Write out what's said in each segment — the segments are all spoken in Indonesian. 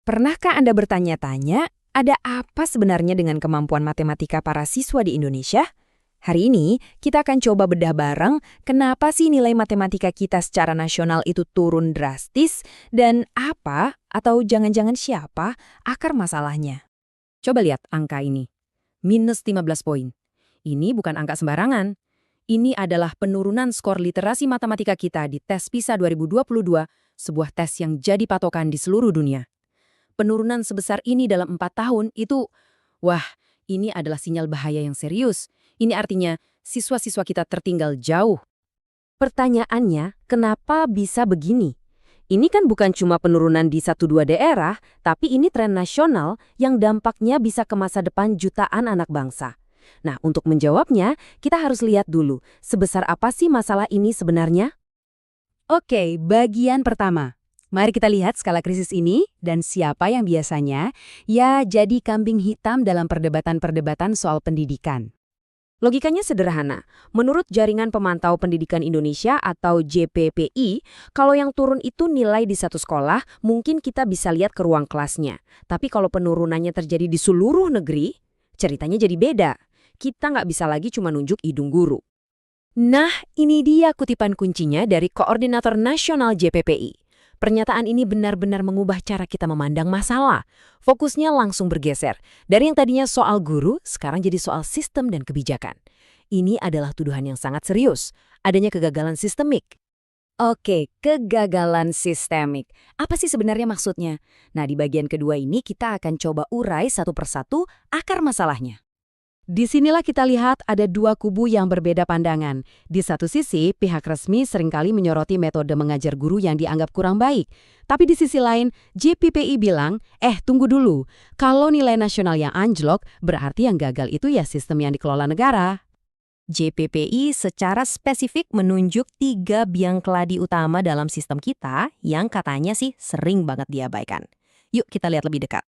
Pernahkah Anda bertanya-tanya, ada apa sebenarnya dengan kemampuan matematika para siswa di Indonesia? Hari ini, kita akan coba bedah bareng kenapa sih nilai matematika kita secara nasional itu turun drastis dan apa atau jangan-jangan siapa akar masalahnya. Coba lihat angka ini, minus 15 poin. Ini bukan angka sembarangan. Ini adalah penurunan skor literasi matematika kita di tes PISA 2022, sebuah tes yang jadi patokan di seluruh dunia. Penurunan sebesar ini dalam 4 tahun itu, wah, ini adalah sinyal bahaya yang serius. Ini artinya siswa-siswa kita tertinggal jauh. Pertanyaannya, kenapa bisa begini? Ini kan bukan cuma penurunan di 1-2 daerah, tapi ini tren nasional yang dampaknya bisa ke masa depan jutaan anak bangsa. Nah, untuk menjawabnya, kita harus lihat dulu, sebesar apa sih masalah ini sebenarnya? Oke, bagian pertama. Mari kita lihat skala krisis ini dan siapa yang biasanya jadi kambing hitam dalam perdebatan-perdebatan soal pendidikan. Logikanya sederhana. Menurut Jaringan Pemantau Pendidikan Indonesia atau JPPI, kalau yang turun itu nilai di satu sekolah, mungkin kita bisa lihat ke ruang kelasnya. Tapi kalau penurunannya terjadi di seluruh negeri, ceritanya jadi beda. Kita nggak bisa lagi cuma nunjuk hidung guru. Nah, ini dia kutipan kuncinya dari Koordinator Nasional JPPI. Pernyataan ini benar-benar mengubah cara kita memandang masalah. Fokusnya langsung bergeser. Dari yang tadinya soal guru, sekarang jadi soal sistem dan kebijakan. Ini adalah tuduhan yang sangat serius. Adanya kegagalan sistemik. Oke, kegagalan sistemik. Apa sih sebenarnya maksudnya? Nah, di bagian kedua ini kita akan coba urai satu persatu akar masalahnya. Disinilah kita lihat ada dua kubu yang berbeda pandangan. Di satu sisi, pihak resmi seringkali menyoroti metode mengajar guru yang dianggap kurang baik. Tapi di sisi lain, JPPI bilang, tunggu dulu. Kalau nilai nasional yang anjlok, berarti yang gagal itu ya sistem yang dikelola negara. JPPI secara spesifik menunjuk 3 biang keladi utama dalam sistem kita yang katanya sih sering banget diabaikan. Yuk kita lihat lebih dekat.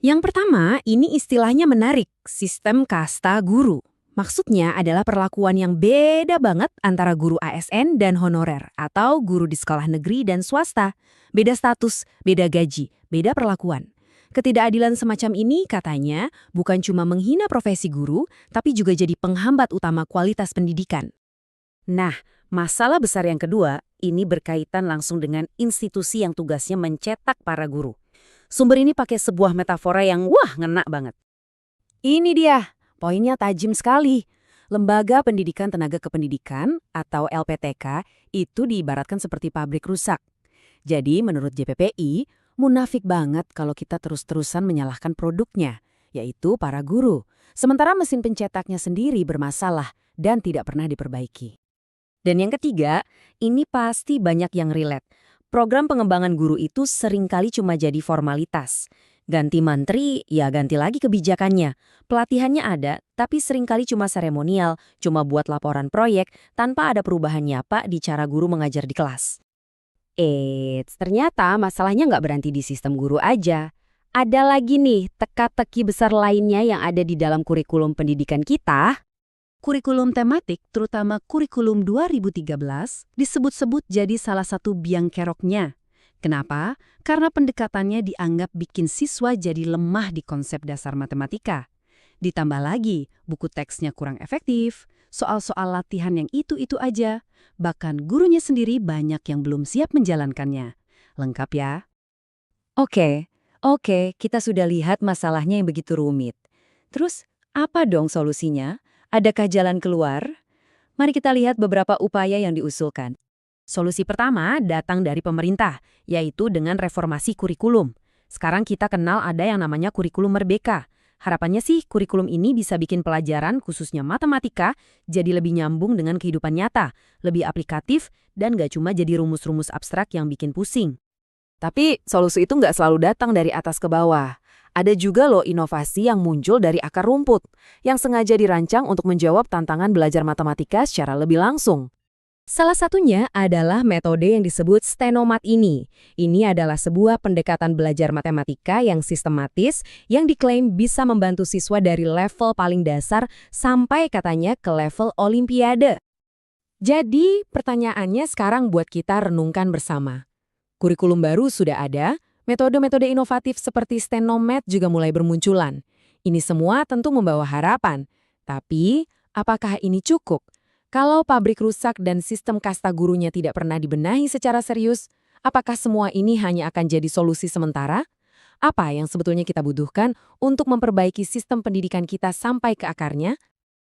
Yang pertama, ini istilahnya menarik, sistem kasta guru. Maksudnya adalah perlakuan yang beda banget antara guru ASN dan honorer, atau guru di sekolah negeri dan swasta. Beda status, beda gaji, beda perlakuan. Ketidakadilan semacam ini katanya bukan cuma menghina profesi guru, tapi juga jadi penghambat utama kualitas pendidikan. Nah, masalah besar yang kedua, ini berkaitan langsung dengan institusi yang tugasnya mencetak para guru. Sumber ini pakai sebuah metafora yang ngena banget. Ini dia, poinnya tajam sekali. Lembaga Pendidikan Tenaga Kependidikan atau LPTK itu diibaratkan seperti pabrik rusak. Jadi menurut JPPI, munafik banget kalau kita terus-terusan menyalahkan produknya, yaitu para guru. Sementara mesin pencetaknya sendiri bermasalah dan tidak pernah diperbaiki. Dan yang ketiga, ini pasti banyak yang relate. Program pengembangan guru itu seringkali cuma jadi formalitas. Ganti menteri, ya ganti lagi kebijakannya. Pelatihannya ada, tapi seringkali cuma seremonial, cuma buat laporan proyek, tanpa ada perubahan nyata di cara guru mengajar di kelas. Ternyata masalahnya nggak berhenti di sistem guru aja. Ada lagi nih, teka-teki besar lainnya yang ada di dalam kurikulum pendidikan kita. Kurikulum tematik, terutama kurikulum 2013, disebut-sebut jadi salah satu biang keroknya. Kenapa? Karena pendekatannya dianggap bikin siswa jadi lemah di konsep dasar matematika. Ditambah lagi, buku teksnya kurang efektif, soal-soal latihan yang itu-itu aja, bahkan gurunya sendiri banyak yang belum siap menjalankannya. Lengkap ya? Oke, kita sudah lihat masalahnya yang begitu rumit. Terus, apa dong solusinya? Adakah jalan keluar? Mari kita lihat beberapa upaya yang diusulkan. Solusi pertama datang dari pemerintah, yaitu dengan reformasi kurikulum. Sekarang kita kenal ada yang namanya kurikulum merdeka. Harapannya sih kurikulum ini bisa bikin pelajaran, khususnya matematika, jadi lebih nyambung dengan kehidupan nyata, lebih aplikatif, dan gak cuma jadi rumus-rumus abstrak yang bikin pusing. Tapi solusi itu nggak selalu datang dari atas ke bawah. Ada juga loh inovasi yang muncul dari akar rumput, yang sengaja dirancang untuk menjawab tantangan belajar matematika secara lebih langsung. Salah satunya adalah metode yang disebut Stenomat ini. Ini adalah sebuah pendekatan belajar matematika yang sistematis, yang diklaim bisa membantu siswa dari level paling dasar sampai katanya ke level olimpiade. Jadi, pertanyaannya sekarang buat kita renungkan bersama. Kurikulum baru sudah ada, Metode-metode inovatif seperti Stenomed juga mulai bermunculan. Ini semua tentu membawa harapan. Tapi, apakah ini cukup? Kalau pabrik rusak dan sistem kasta gurunya tidak pernah dibenahi secara serius, apakah semua ini hanya akan jadi solusi sementara? Apa yang sebetulnya kita butuhkan untuk memperbaiki sistem pendidikan kita sampai ke akarnya?